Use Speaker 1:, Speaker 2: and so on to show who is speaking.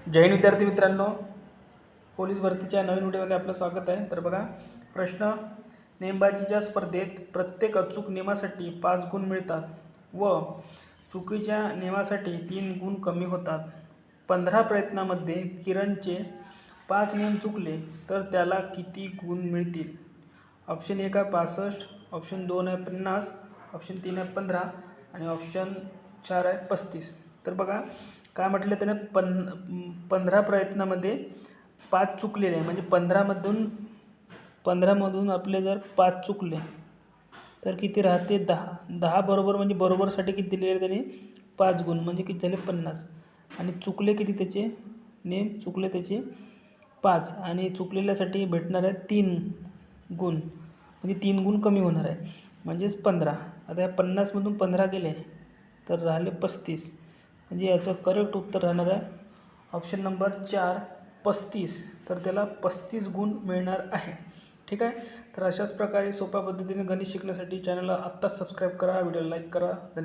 Speaker 1: जय हिंद विद्यार्थी मित्रांनो, पोलीस भरतीच्या नवीन व्हिडिओमध्ये आपलं स्वागत आहे। तर बघा प्रश्न, नेमबाजीच्या स्पर्धेत प्रत्येक अचूक नियमासाठी 5 गुण मिळतात व चुकीच्या नियमासाठी 3 गुण कमी होतात। 15 प्रयत्नांमध्ये किरणचे 5 नियम चुकले तर त्याला किती गुण मिळतील? ऑप्शन 1 आहे 65, ऑप्शन 2 आहे 50, ऑप्शन 3 आहे 15 आणि ऑप्शन 4 आहे 35। तर बघा काय म्हटलं त्याने 15 प्रयत्नामध्ये 5 चुकलेले आहे, म्हणजे 15मधून आपले जर 5 चुकले तर किती राहते? 10 बरोबर, म्हणजे बरोबरसाठी किती दिले त्याने? 5 गुण, म्हणजे किती झाले? 50। आणि चुकले किती त्याचे नेम? चुकले त्याचे 5 आणि चुकलेल्यासाठी भेटणार आहे 3 गुण, म्हणजे 3 गुण कमी होणार आहे, म्हणजेच 15। आता या 50मधून 15 गेले तर राहिले 35, म्हणजे याचं करेक्ट उत्तर राहणार आहे ऑप्शन नंबर 4 35। तर त्याला 35 गुण मिळणार आहे। ठीक आहे, तर अशाच प्रकारे सोप्या पद्धतीने गणित शिकण्यासाठी चॅनलला आत्ताच सबस्क्राईब करा, व्हिडिओला लाईक करा। धन्यवाद।